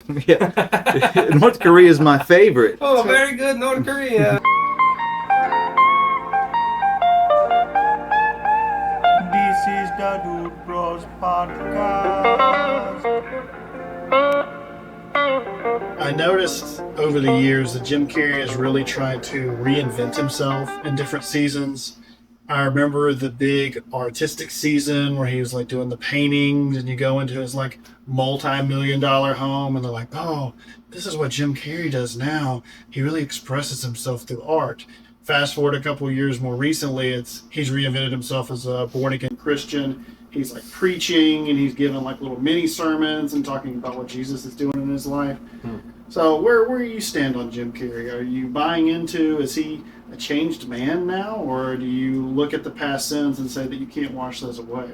Yeah. North Korea is my favorite. Oh, very good, North Korea. This is the Dude Bros podcast. I noticed over the years that Jim Carrey has really tried to reinvent himself in different seasons. I remember the big artistic season where he was like doing the paintings, and you go into his like multi-million-dollar home and they're like, oh, this is what Jim Carrey does now. He really expresses himself through art. Fast forward a couple of years more recently, he's reinvented himself as a born-again Christian. He's like preaching, and he's giving like little mini sermons and talking about what Jesus is doing in his life. So where do you stand on Jim Carrey? Are you buying into, is he a changed man now, or do you look at the past sins and say that you can't wash those away?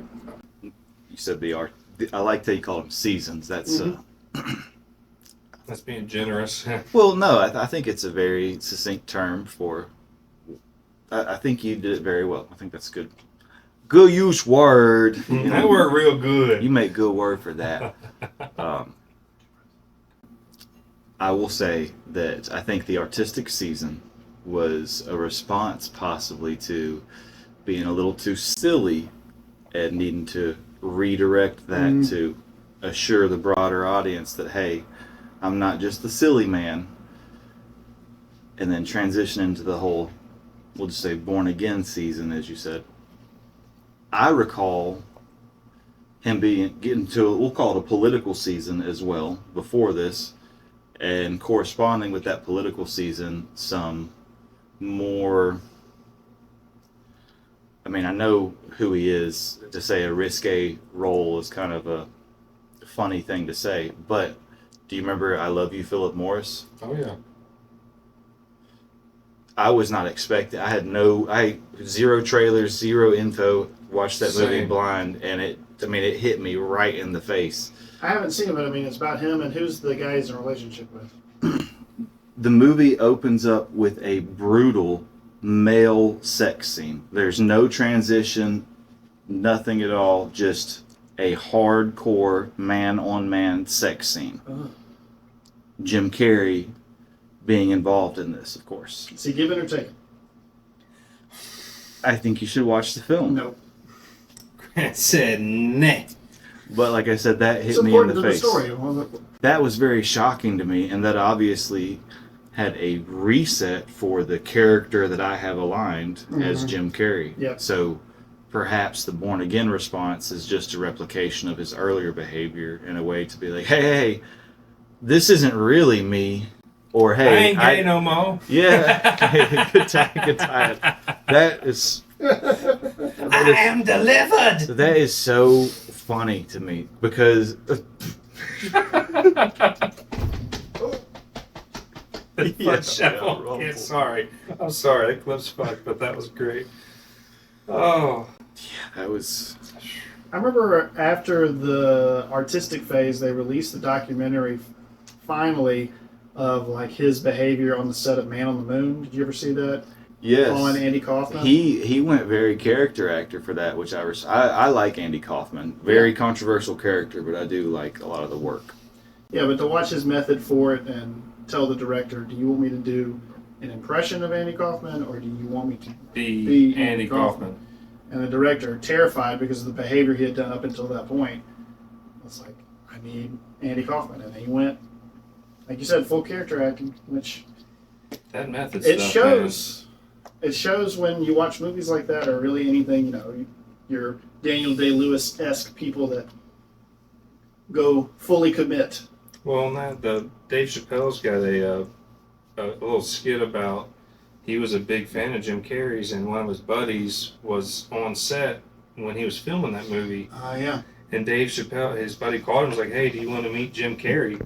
You said the art. I like that you call them seasons. That's That's being generous. well, no, I think it's a very succinct term for. I think you did it very well. I think that's good. Good use word. That worked real good. You make good word for that. I will say that I think the artistic season was a response possibly to being a little too silly and needing to redirect that to assure the broader audience that, hey, I'm not just the silly man. And then transition into the whole, we'll just say, born again season, as you said. I recall him getting to, we'll call it a political season as well before this, and corresponding with that political season, some more, I mean, I know who he is. To say a risque role is kind of a funny thing to say, but do you remember I Love You, Philip Morris? Oh, yeah. I was not expecting. I had zero trailers, zero info. Watched that movie blind, and it hit me right in the face. I haven't seen it, but I mean, it's about him, and who's the guy he's in a relationship with? The movie opens up with a brutal male sex scene. There's no transition, nothing at all, just a hardcore man-on-man sex scene. Jim Carrey being involved in this, of course. Is he given or taken? I think you should watch the film. No. Grant said nah. But like I said, that hit me in the face. That was very shocking to me, and that obviously had a reset for the character that I have aligned as Jim Carrey. Yep. So perhaps the born again response is just a replication of his earlier behavior in a way to be like, hey, this isn't really me. Or hey, I ain't gay no more. Yeah. Good time. That is. I am delivered. That is so funny to me because. Sorry. I'm sorry. That clip's fucked, but that was great. Oh. Yeah, that was. I remember after the artistic phase, they released the documentary finally of like his behavior on the set of Man on the Moon. Did you ever see that? Yes. On Andy Kaufman. He went very character actor for that, which I like Andy Kaufman. Very controversial character, but I do like a lot of the work. Yeah, but to watch his method for it and tell the director, do you want me to do an impression of Andy Kaufman, or do you want me to be Andy Kaufman? And the director, terrified because of the behavior he had done up until that point, was like, I need Andy Kaufman. And he went, like you said, full character acting, which that method it stuff, shows. Man. It shows when you watch movies like that, or really anything, your Daniel Day-Lewis-esque people that go fully commit. Well, the Dave Chappelle's got a little skit about he was a big fan of Jim Carrey's, and one of his buddies was on set when he was filming that movie. Yeah. And Dave Chappelle, his buddy called him and was like, hey, do you want to meet Jim Carrey?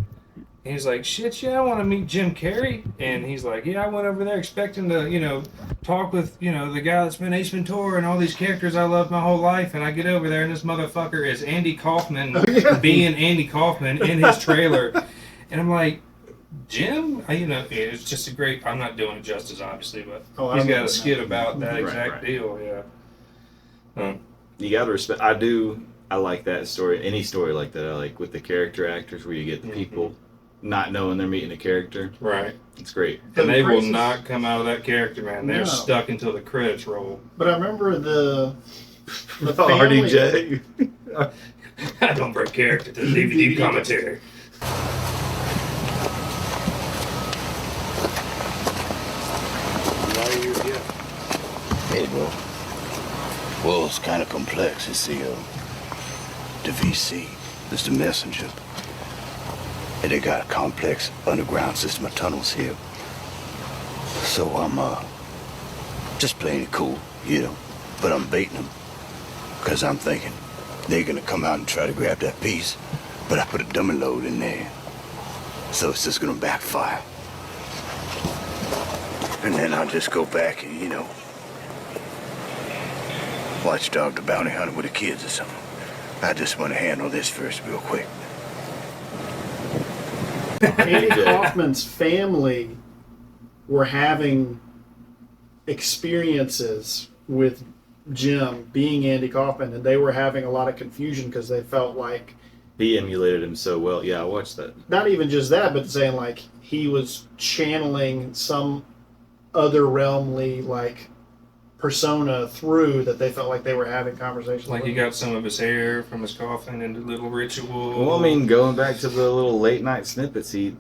And he's like, shit, yeah, I want to meet Jim Carrey. And he's like, yeah, I went over there expecting to, talk with, the guy that's been Ace Ventura and all these characters I loved my whole life. And I get over there, and this motherfucker is Andy Kaufman being Andy Kaufman in his trailer. And I'm like, Jim? It's just a great, I'm not doing it justice, obviously, but he's got a skit about that exact deal, yeah. You got to respect, I like that story. Any story like that, I like with the character actors where you get the people not knowing they're meeting a character. Right. It's great. And they will not come out of that character, man. They're No. stuck until the credits roll. But I remember the family, RDJ. I don't break character to the DVD commentary. Hey, bro. Well, it's kind of complex. It's the VC. It's the messenger. And they got a complex underground system of tunnels here. So I'm, just playing it cool, you know. But I'm baiting them. Because I'm thinking they're gonna come out and try to grab that piece. But I put a dummy load in there. So it's just gonna backfire. And then I'll just go back and, you know, watchdog the bounty hunter with the kids or something. I just want to handle this first real quick. Andy Kaufman's family were having experiences with Jim being Andy Kaufman, and they were having a lot of confusion because they felt like He emulated him so well. Yeah, I watched that. not even just that, but saying like he was channeling some other-realmly like persona through that they felt like they were having conversations. Like with he got some of his hair from his coffin into little ritual. Well, I mean, going back to the little late night snippets, he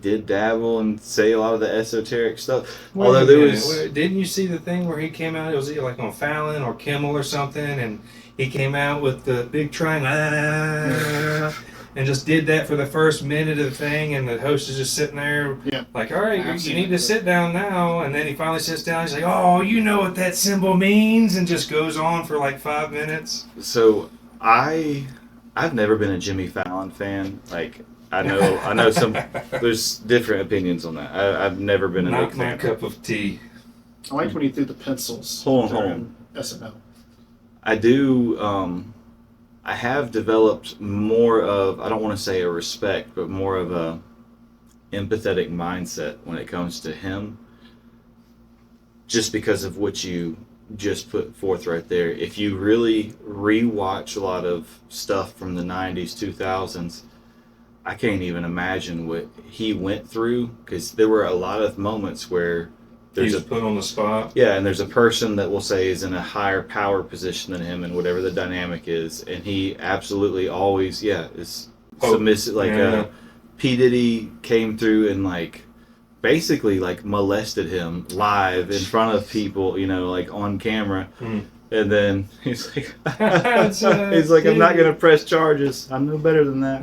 did dabble and say a lot of the esoteric stuff. Wait Although a there minute. was, Didn't you see the thing where he came out? It was either like on Fallon or Kimmel or something, and he came out with the big triangle and just did that for the first minute of the thing, and the host is just sitting there like, all right, you need to sit down now. And then he finally sits down. He's like, oh, you know what that symbol means, and just goes on for like 5 minutes. so I've never been a Jimmy Fallon fan. Like I know some. There's different opinions on that. I've never been a Not big my fan. cup of tea. I liked when he threw the pencils. Hold on. during SNL. I do. I have developed more of, I don't want to say a respect, but more of a empathetic mindset when it comes to him. Just because of what you just put forth right there. If you really rewatch a lot of stuff from the 90s, 2000s, I can't even imagine what he went through, because there were a lot of moments where He's put on the spot. yeah, and there's a person that we'll say is in a higher power position than him, and whatever the dynamic is, and he absolutely always, is submissive. Like P. Diddy came through and like basically like molested him live in front of people, you know, like on camera, and then he's like, I'm not gonna press charges. I'm no better than that.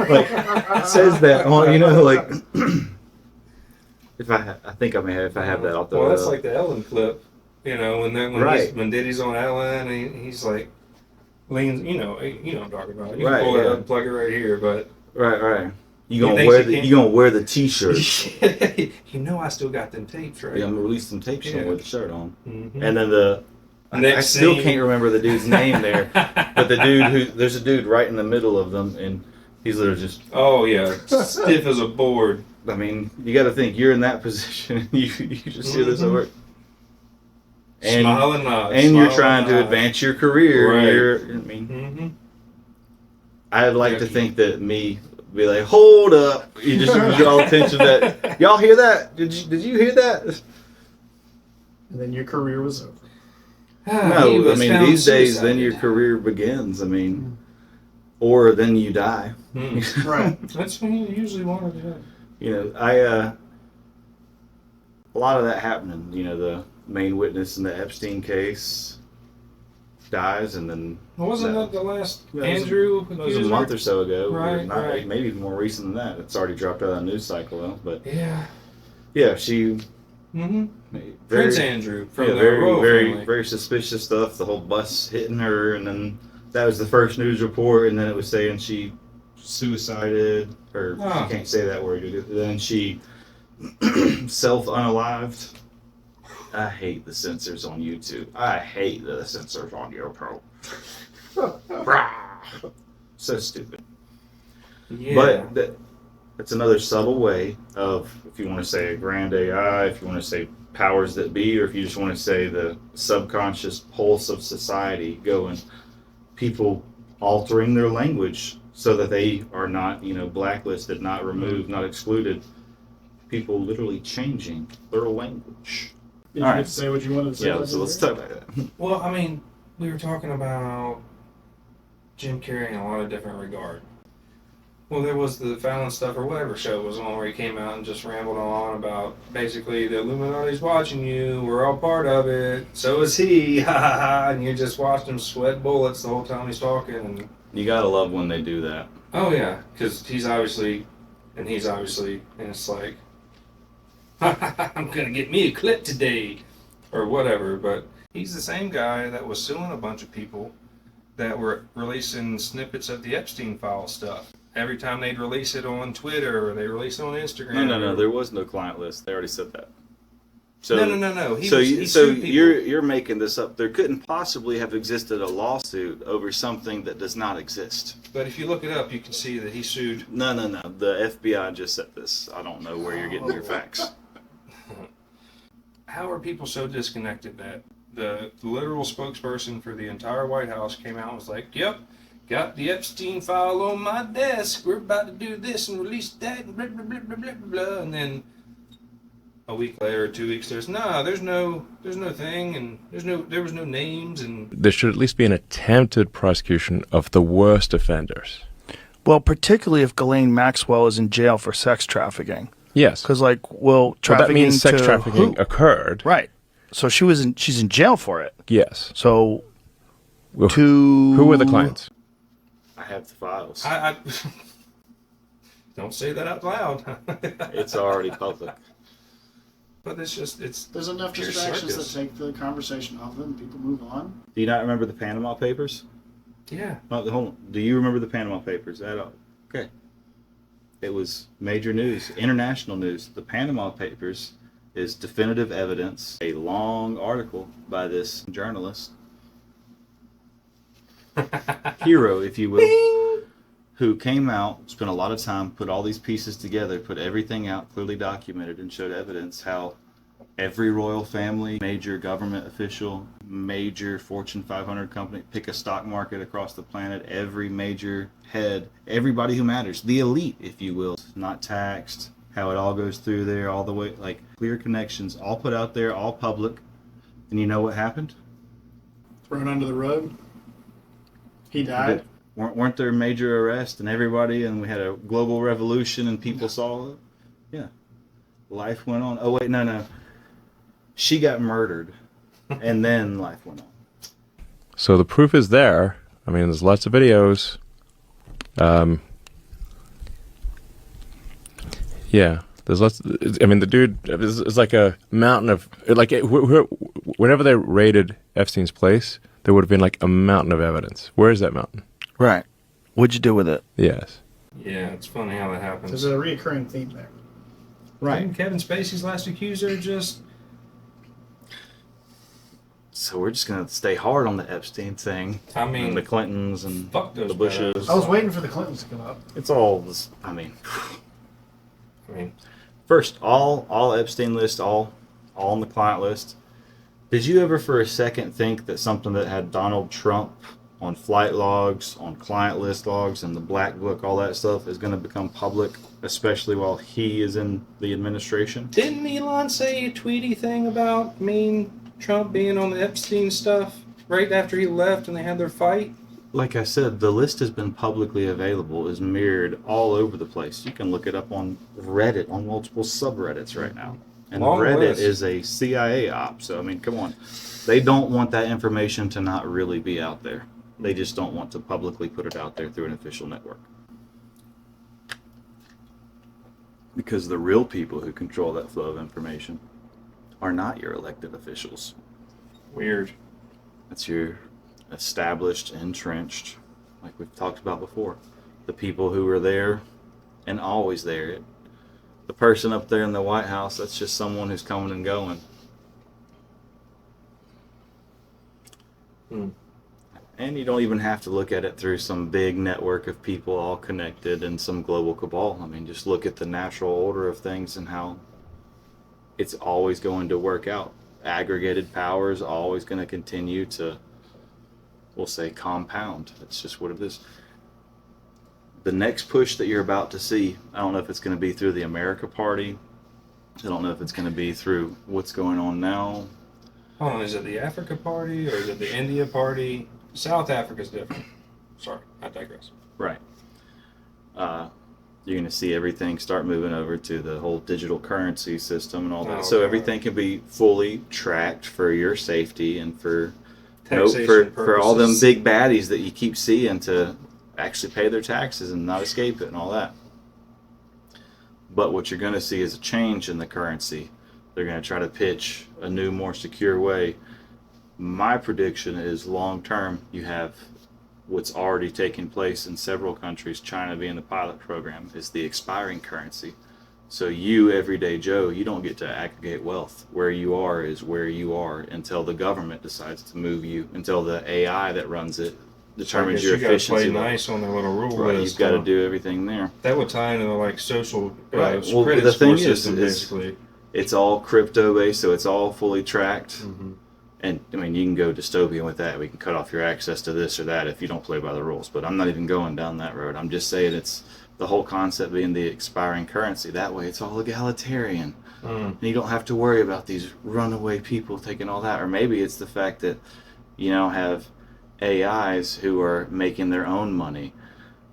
Like says that on, you know, like. If I think I may have, if I have that, I'll throw Well, it that's up. like the Ellen clip, you know, when Diddy's on Ellen, and he's like leans, you know what I'm talking about. You can pull it up and plug it right here, but right. You gonna wear the T-shirt? You know, I still got them tapes, right? Yeah, I'm gonna release some tapes Yeah. with the shirt on, Mm-hmm. and then I still can't remember the dude's name there, but the dude there's a dude right in the middle of them, and he's literally just. Oh yeah, stiff as a board. I mean, you got to think you're in that position, and you just hear this over. And, Smile and nod. and you're trying to advance your career. Right. I'd like to think that me be like, hold up, you just draw attention that y'all hear that? Did you hear that? And then your career was over. No, I mean these days, then your career begins. I mean, or then you die. Right. That's when you usually want to do. You know, a lot of that happening. You know, the main witness in the Epstein case dies, and then Wasn't that the last Yeah, Andrew? it was a month or so ago. Right, right. Maybe even more recent than that. It's already dropped out of the news cycle though. But Yeah. she. Prince Andrew from the very, royal very, family. very suspicious stuff. The whole bus hitting her, and then that was the first news report, and then it was saying she suicided, or she can't say that word. Then she self-unalived. I hate the censors on YouTube. I hate the censors on YouTube. So stupid. Yeah. But that's another subtle way of, if you want to say a grand AI, if you want to say powers that be, or if you just want to say the subconscious pulse of society going, people altering their language so that they are not, blacklisted, not removed, not excluded. People literally changing their language. Did All you right. get to say what you wanted to say? Yeah, so let's talk about that. Well, I mean, we were talking about Jim Carrey in a lot of different regard. Well, there was the Fallon stuff or whatever show it was on where he came out and just rambled on about basically the Illuminati's watching you, we're all part of it, so is he, ha ha ha, and you just watched him sweat bullets the whole time he's talking. And You gotta love when they do that. oh yeah, because he's obviously, and it's like, I'm gonna get me a clip today, or whatever. But he's the same guy that was suing a bunch of people that were releasing snippets of the Epstein file stuff. Every time they'd release it on Twitter or they release it on Instagram. No. There was no client list. They already said that. So, No. So He sued people. you're making this up. There couldn't possibly have existed a lawsuit over something that does not exist. But if you look it up, you can see that he sued. No. The FBI just said this. I don't know where you're getting your facts. How are people so disconnected that the literal spokesperson for the entire White House came out and was like, yep, got the Epstein file on my desk. We're about to do this and release that and blah, blah, blah, blah, blah, blah. And then a week later or 2 weeks, there's no thing, and there was no names, and There should at least be an attempted prosecution of the worst offenders. Well, particularly if Ghislaine Maxwell is in jail for sex trafficking. Yes. Because, trafficking Well, that means sex to trafficking who? occurred. Right. So she's in jail for it. Yes. So Well, to... Who were the clients? I have the files. I don't say that out loud. It's already public. But it's There's enough pure distractions circus. that take the conversation off and people move on. Do you not remember the Panama Papers? Yeah. Oh, hold on. Do you remember the Panama Papers at all? Okay. It was major news, international news. The Panama Papers is definitive evidence, a long article by this journalist, hero, if you will, who came out, spent a lot of time, put all these pieces together, put everything out, clearly documented, and showed evidence how every royal family, major government official, major Fortune 500 company, pick a stock market across the planet, every major head, everybody who matters, the elite, if you will, not taxed, how it all goes through there, all the way, like clear connections, all put out there, all public. And you know what happened? Thrown under the rug. He died. Weren't there major arrests and everybody, and we had a global revolution and people saw it? Yeah. Life went on. Oh, wait, no. She got murdered, and then life went on. So the proof is there. I mean, there's lots of videos. Yeah, there's lots. I mean, the dude is like a mountain of whenever they raided Epstein's place, there would have been like a mountain of evidence. Where is that mountain? Right. What'd you do with it? Yes. Yeah, it's funny how that happens. There's a reoccurring theme there. Didn't Kevin Spacey's last accuser just... So we're just going to stay hard on the Epstein thing. I mean, and the Clintons and fuck those the Bushes. guys. I was waiting for the Clintons to come up. It's all this, I mean, I mean, first, all Epstein list, all on the client list. Did you ever for a second think that something that had Donald Trump on flight logs, on client list logs, and the black book, all that stuff is going to become public, especially while he is in the administration? didn't Elon say a tweety thing about Trump being on the Epstein stuff right after he left and they had their fight? Like I said, the list has been publicly available, is mirrored all over the place. You can look it up on Reddit, on multiple subreddits right now. And Long Reddit list. is a CIA op, so I mean, come on. They don't want that information to not really be out there. They just don't want to publicly put it out there through an official network. Because the real people who control that flow of information are not your elected officials. Weird. That's your established, entrenched, like we've talked about before. The people who are there and always there. The person up there in the White House, that's just someone who's coming and going. And you don't even have to look at it through some big network of people all connected and some global cabal. I mean, just look at the natural order of things and how it's always going to work out. Aggregated power is always going to continue to, we'll say, compound. That's just what it is. the next push that you're about to see, I don't know if it's going to be through the America Party. I don't know if it's going to be through what's going on now. Hold on, is it the Africa Party or is it the India Party? South Africa's different. Sorry, I digress. Right. You're going to see everything start moving over to the whole digital currency system and all that. Oh, So God. everything can be fully tracked for your safety and for Taxation for all them purposes. big baddies that you keep seeing to actually pay their taxes and not escape it and all that. But what you're going to see is a change in the currency. They're going to try to pitch a new, more secure way. My prediction is long term, you have what's already taking place in several countries, China being the pilot program, is the expiring currency. So you, everyday Joe, you don't get to aggregate wealth. Where you are is where you are until the government decides to move you, until the AI that runs it determines your efficiency. You got to play nice on their little rule Right, list. you've got to do everything there. That would tie into like social Right. Well, credit the score thing system, is basically. it's all crypto based, so it's all fully tracked. Mm-hmm. And I mean, you can go dystopian with that. We can cut off your access to this or that if you don't play by the rules. But I'm not even going down that road. I'm just saying it's the whole concept being the expiring currency. That way, it's all egalitarian. And you don't have to worry about these runaway people taking all that. Or maybe it's the fact that you now have AIs who are making their own money.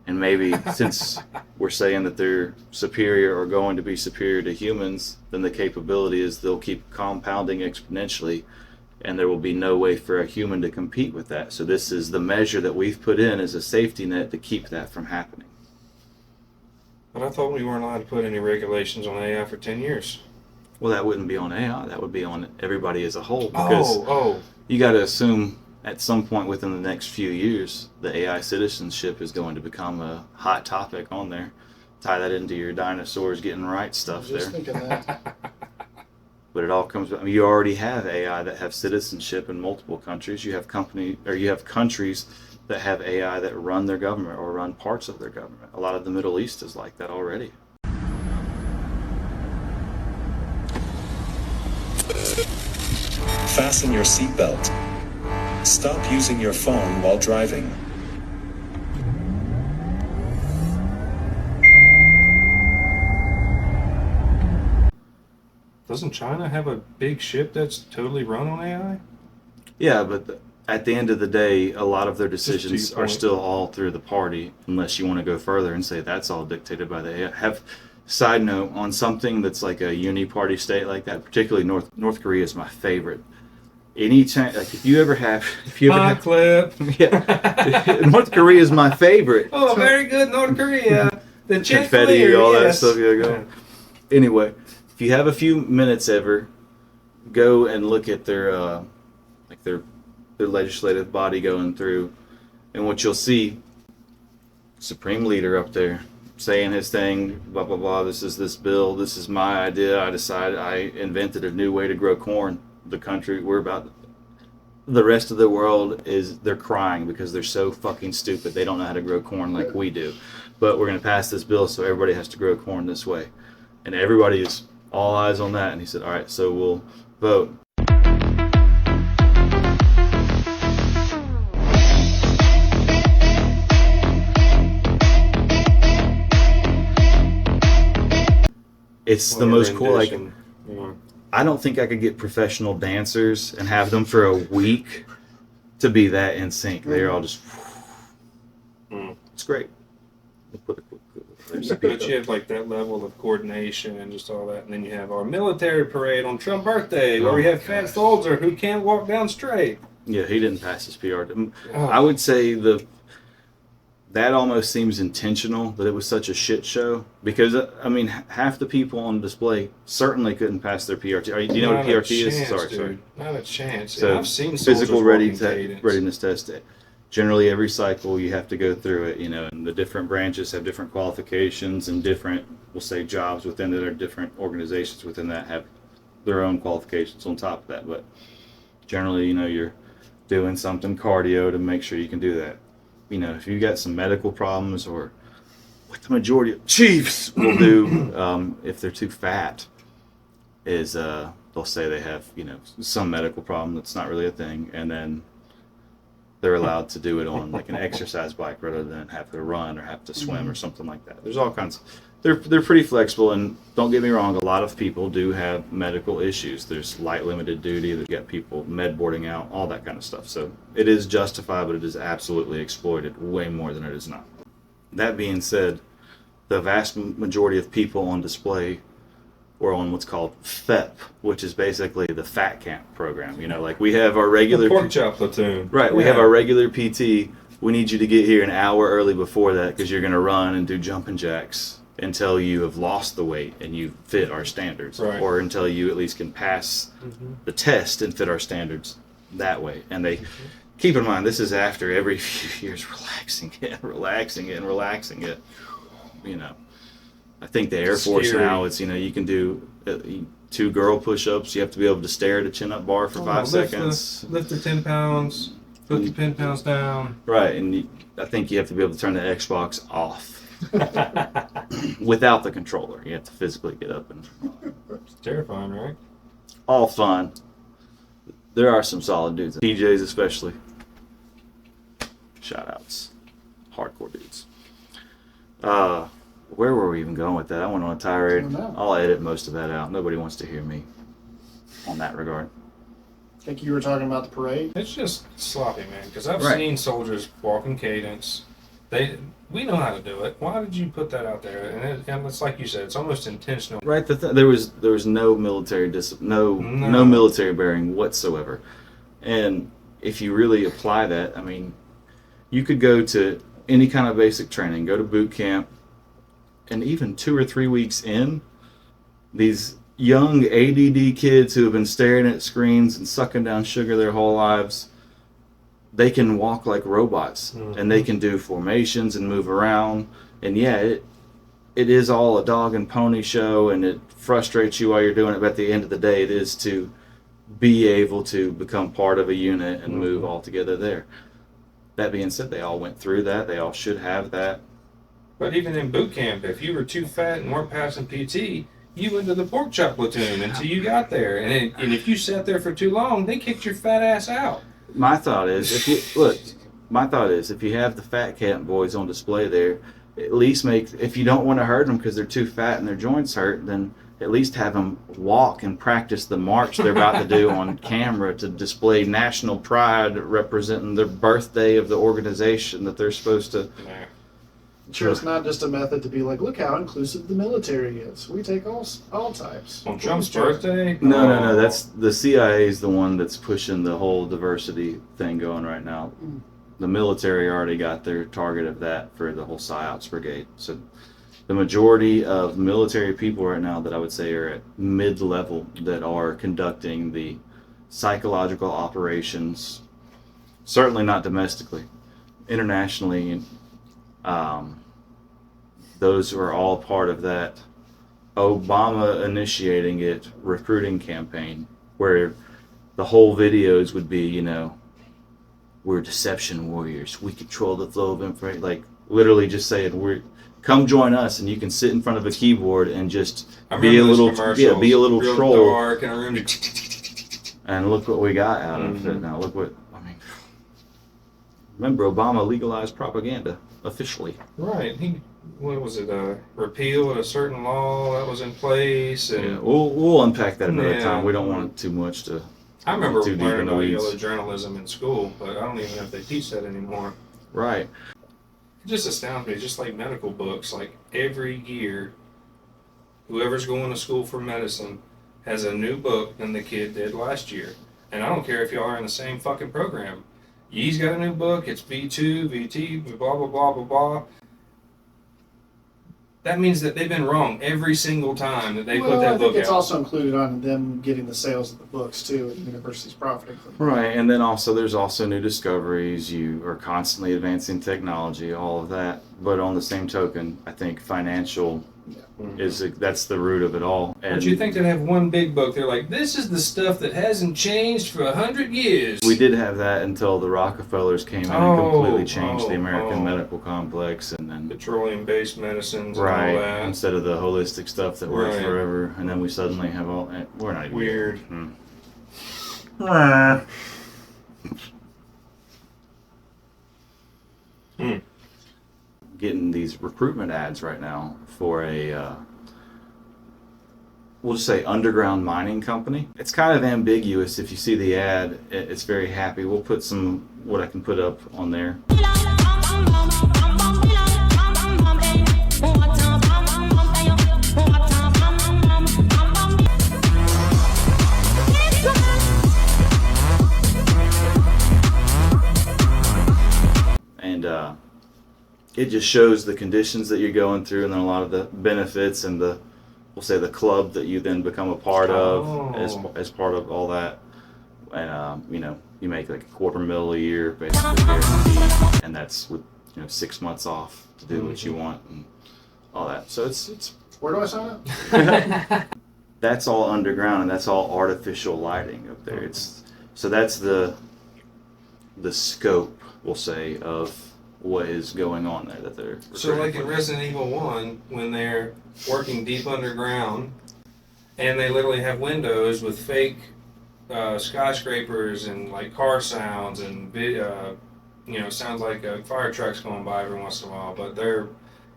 And maybe since we're saying that they're superior or going to be superior to humans, then the capability is they'll keep compounding exponentially. And there will be no way for a human to compete with that. So this is the measure that we've put in as a safety net to keep that from happening. But I thought we weren't allowed to put any regulations on AI for 10 years. Well, that wouldn't be on AI. That would be on everybody as a whole. Because Oh. you got to assume at some point within the next few years, the AI citizenship is going to become a hot topic on there. Tie that into your dinosaurs getting right stuff there. Just thinking that. But it all comes. I mean, you already have AI that have citizenship in multiple countries. You have countries that have AI that run their government or run parts of their government. A lot of the Middle East is like that already. Fasten your seatbelt. Stop using your phone while driving. Doesn't China have a big ship that's totally run on AI? Yeah, but at the end of the day, a lot of their to decisions your are point. still all through the party, unless you want to go further and say that's all dictated by the AI. Side note, on something that's like a uni-party state like that, particularly North Korea is my favorite. Anytime, like if you ever have, Clip. yeah, North Korea is my favorite. Oh, very good, North Korea. The Confetti, all that yes. stuff. Yeah, go. Anyway, if you have a few minutes ever, go and look at their legislative body going through, and what you'll see, Supreme Leader up there saying his thing, blah blah blah. This is this bill. This is my idea. I invented a new way to grow corn. The country the rest of the world they're crying because they're so fucking stupid. They don't know how to grow corn like we do. But we're going to pass this bill so everybody has to grow corn this way. And everybody is all eyes on that. And he said, all right, so we'll vote. It's the most cool. Like, I don't think I could get professional dancers and have them for a week to be that in sync. They're all just. It's great. But you have like that level of coordination and just all that, and then you have our military parade on Trump's birthday, where we have fat soldier who can't walk down straight. Yeah, he didn't pass his PR. I would say that almost seems intentional that it was such a shit show because I mean half the people on display certainly couldn't pass their PRT. Do you know what a PRT is? Sorry. Not a chance. So I've seen physical soldiers walking cadence. readiness test. Generally, every cycle you have to go through it, and the different branches have different qualifications and different, we'll say, jobs within it, or different organizations within that have their own qualifications on top of that. But generally, you're doing something cardio to make sure you can do that. If you got some medical problems, or what the majority of chiefs will do if they're too fat, is they'll say they have some medical problem that's not really a thing, and then they're allowed to do it on like an exercise bike rather than have to run or have to swim or something like that. There's all kinds. They're pretty flexible, and don't get me wrong, a lot of people do have medical issues. There's light limited duty that get people med boarding out, all that kind of stuff. So it is justified, but it is absolutely exploited way more than it is not. That being said, the vast majority of people on display were on what's called VII, which is basically the fat camp program. You know, like we have our regular pork chop platoon. Right, we have our regular PT. We need you to get here an hour early before that because you're going to run and do jumping jacks until you have lost the weight and you fit our standards, or until you at least can pass the test and fit our standards that way. And they keep in mind, this is after every few years relaxing it. You know, I think the Air Force now, it's, you know, you can do 2 girl push-ups. You have to be able to stare at a chin-up bar for 5 seconds. Lift the 10 pounds, put the 10 pounds down. Right, and I think you have to be able to turn the Xbox off without the controller. You have to physically get up and... It's terrifying, right? All fun. There are some solid dudes. PJs especially. Shout-outs. Hardcore dudes. Where were we even going with that? I went on a tirade. I'll edit most of that out. Nobody wants to hear me on that regard. I think you were talking about the parade. It's just sloppy, man, because I've seen soldiers walk in cadence. We know how to do it. Why did you put that out there? And it's like you said, it's almost intentional. Right. There was no military no military bearing whatsoever. And if you really apply that, I mean, you could go to any kind of basic training, go to boot camp, and even 2 or 3 weeks in, these young ADD kids who have been staring at screens and sucking down sugar their whole lives, they can walk like robots, and they can do formations and move around. And yeah, it is all a dog and pony show, and it frustrates you while you're doing it, but at the end of the day, it is to be able to become part of a unit and move all together there. That being said, they all went through that. They all should have that. But even in boot camp, if you were too fat and weren't passing PT, you went to the pork chop platoon until you got there. And if you sat there for too long, they kicked your fat ass out. My thought is, if you have the fat camp boys on display there, at least if you don't want to hurt them because they're too fat and their joints hurt, then at least have them walk and practice the march they're about to do on camera to display national pride representing the birthday of the organization that they're supposed to. Yeah. Sure, it's not just a method to be like, look how inclusive the military is. We take all types. On Trump's birthday? No. That's the CIA is the one that's pushing the whole diversity thing going right now. The military already got their target of that for the whole PSYOPs brigade. So the majority of military people right now that I would say are at mid-level that are conducting the psychological operations, certainly not domestically, internationally, those are all part of that Obama initiating it recruiting campaign, where the whole videos would be, you know, we're deception warriors, we control the flow of information, like literally just saying come join us, and you can sit in front of a keyboard and just be a little real troll dark in a room. and look what we got out of it. Now look what I mean. Remember, Obama legalized propaganda officially. Right. What was it? Repealed a certain law that was in place, and Yeah, we'll unpack that another time. We don't want too much to. I remember too deep learning in the about weeds. yellow journalism in school, but I don't even know if they teach that anymore. Right. It just astounds me, just like medical books. Like every year, whoever's going to school for medicine has a new book than the kid did last year. And I don't care if y'all are in the same fucking program. Ye's got a new book, it's V2, VT, blah, blah, blah, blah, blah. That means that they've been wrong every single time that they put that book out. I think it's also included on them getting the sales of the books, too, and universities profiting from them. Right, and then there's also new discoveries. You are constantly advancing technology, all of that. But on the same token, I think financial that's the root of it all. And But you think they'd have one big book? They're like, this is the stuff that hasn't changed for 100 years. we did have that until the Rockefellers came in and completely changed the American medical complex, and then Petroleum-based medicines and all right that. instead of the holistic stuff that worked Right. forever, and then we suddenly have all. We're not even Weird. Getting these recruitment ads right now for a we'll just say underground mining company. It's kind of ambiguous. If you see the ad, it's very happy. We'll put what I can put up on there. And it just shows the conditions that you're going through, and then a lot of the benefits and we'll say the club that you then become a part of as part of all that. And you make like $250,000 a year basically guaranteed, and that's with 6 months off to do what you want and all that. So it's Where do I sign up? that's all underground, and that's all artificial lighting up there. So that's the scope, we'll say, of what is going on there that they're So like in Resident Evil 1, when they're working deep underground and they literally have windows with fake skyscrapers and like car sounds and sounds like a fire truck's going by every once in a while, but they're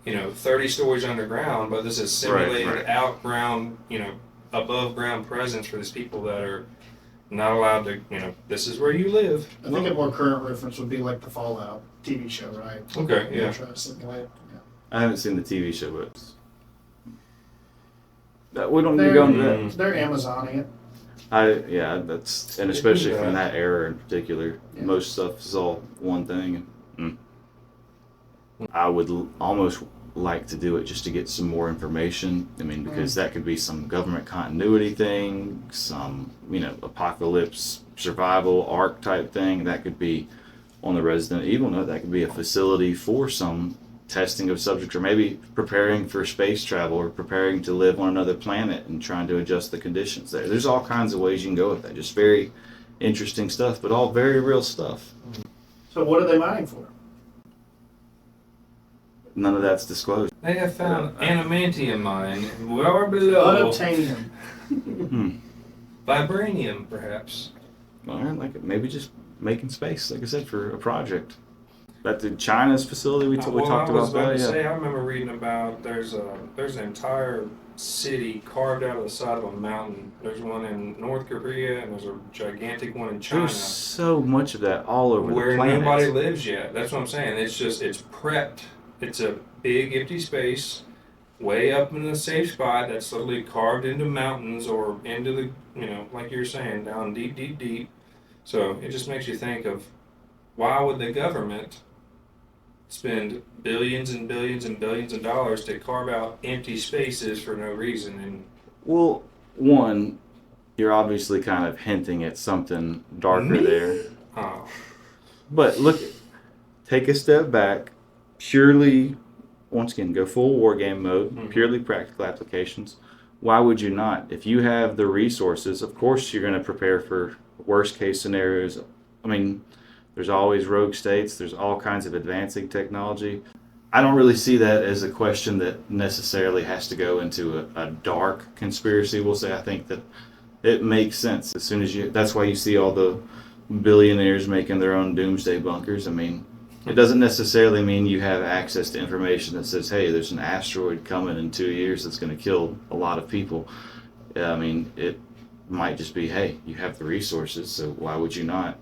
30 stories underground, but this is simulated Right. outground, above ground presence for these people that are not allowed to, this is where you live. I think a more current reference would be like the Fallout TV show, right? Okay, yeah. Try to simulate. Yeah. I haven't seen the TV show, but we don't need to go into that. They're Amazoning it. That's and especially do that. from that era in particular, Yeah. most stuff is all one thing. I would almost like to do it just to get some more information. I mean, because that could be some government continuity thing, some apocalypse survival arc type thing. That could be on the Resident Evil note. That could be a facility for some testing of subjects, or maybe preparing for space travel, or preparing to live on another planet and trying to adjust the conditions there. There's all kinds of ways you can go with that. Just very interesting stuff, but all very real stuff. So what are they mining for? None of that's disclosed. They have found adamantium mine well below Unobtainium. vibranium, perhaps. All right, like maybe just making space, like I said, for a project. That the China's facility we talked I was about. about to Yeah. say, I remember reading about there's an entire city carved out of the side of a mountain. There's one in North Korea, and there's a gigantic one in China. There's so much of that all over where the planet. nobody lives yet. That's what I'm saying. It's prepped. It's a big empty space, way up in a safe spot that's literally carved into mountains or into the, like you were saying, down deep, deep, deep. So it just makes you think of, why would the government spend billions and billions and billions of dollars to carve out empty spaces for no reason? And Well, one, you're obviously kind of hinting at something darker there. oh, But look, take a step back. Purely, once again, go full war game mode. Purely practical applications. Why would you not? If you have the resources, of course you're going to prepare for worst case scenarios. I mean, there's always rogue states. There's all kinds of advancing technology. I don't really see that as a question that necessarily has to go into a dark conspiracy. We'll say I think that it makes sense as soon as that's why you see all the billionaires making their own doomsday bunkers. I mean, it doesn't necessarily mean you have access to information that says, hey, there's an asteroid coming in 2 years that's going to kill a lot of people. I mean, it might just be, hey, you have the resources, so why would you not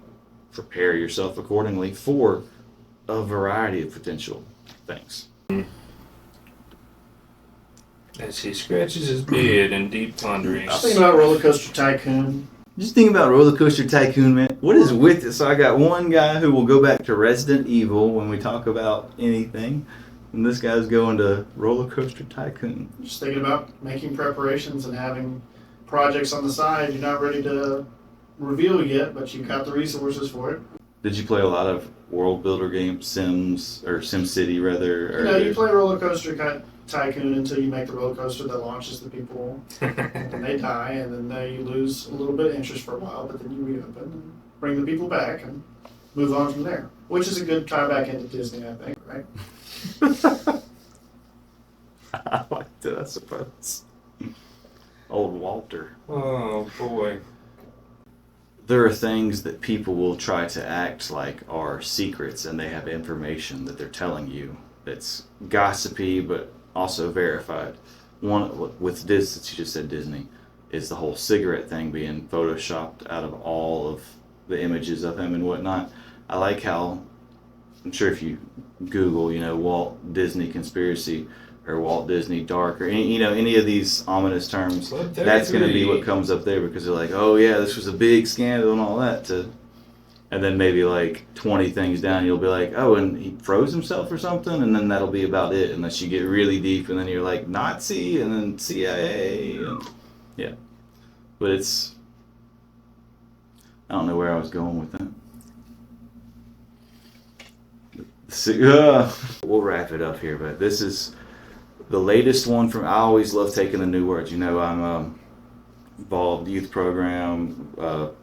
prepare yourself accordingly for a variety of potential things? as he scratches his beard in deep pondering. I was thinking about Roller Coaster Tycoon. Just think about Roller Coaster Tycoon, man. What is with it? So I got one guy who will go back to Resident Evil when we talk about anything, and this guy's going to Roller Coaster Tycoon. Just thinking about making preparations and having projects on the side you're not ready to reveal yet, but you've got the resources for it. Did you play a lot of world builder games, Sims, or SimCity rather? Or You play Roller Coaster Tycoon until you make the roller coaster that launches the people, and they die, and then you lose a little bit of interest for a while, but then you reopen and bring the people back and move on from there. Which is a good tie back into Disney, I think, right? I liked it, I suppose. Old Walter. Oh boy. there are things that people will try to act like are secrets, and they have information that they're telling you that's gossipy but also verified. One with Disney, since you just said Disney, is the whole cigarette thing being photoshopped out of all of the images of him and whatnot. I like how, I'm sure if you Google, Walt Disney conspiracy or Walt Disney dark or any of these ominous terms, that's going to be what comes up there, because they're like, oh yeah, this was a big scandal and all that. And then maybe like 20 things down, you'll be like, oh, and he froze himself or something, and then that'll be about it, unless you get really deep, and then you're like Nazi and then CIA, and yeah. But I don't know where I was going with that. We'll wrap it up here, but this is the latest one from. I always love taking the new words. I'm involved youth program,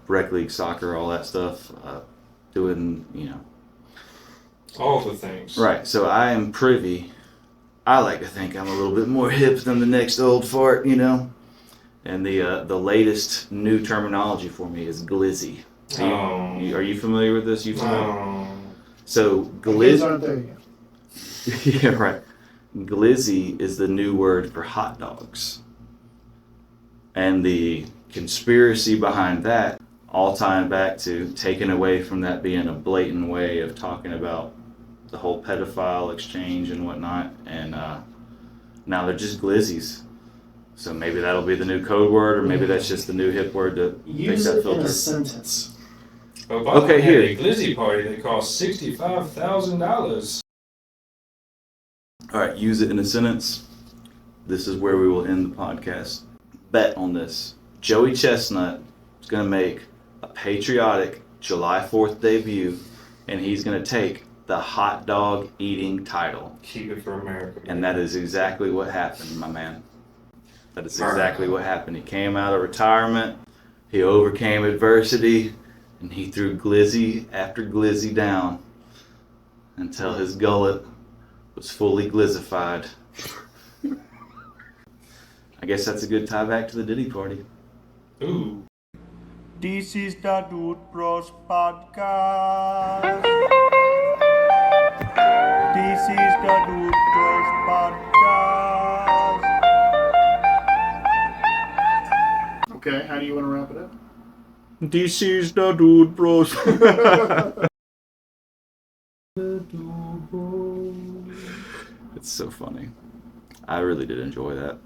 rec league, soccer, all that stuff. Doing all the things. Right. So I am privy. I like to think I'm a little bit more hip than the next old fart, And the latest new terminology for me is glizzy. Are you familiar with this? So Kids aren't there yet. Yeah, right. Glizzy is the new word for hot dogs. And the conspiracy behind that, all tying back to taken away from that being a blatant way of talking about the whole pedophile exchange and whatnot. And now they're just glizzies. So maybe that'll be the new code word, or maybe that's just the new hip word to fix that filter. Use it in a sentence. Obama Okay, had here. a glizzy party that cost $65,000. All right, use it in a sentence. This is where we will end the podcast. Bet on this. Joey Chestnut is going to make a patriotic July 4th debut, and he's going to take the hot dog eating title. Keep it for America. And that is exactly what happened, my man. That is exactly what happened. He came out of retirement, he overcame adversity, and he threw glizzy after glizzy down until his gullet was fully glizzified. I guess that's a good tie back to the Diddy party. Ooh. This is the Dude Bros Podcast. This is the Dude Bros Podcast. Okay, how do you want to wrap it up? This is the Dude Bros. It's so funny. I really did enjoy that.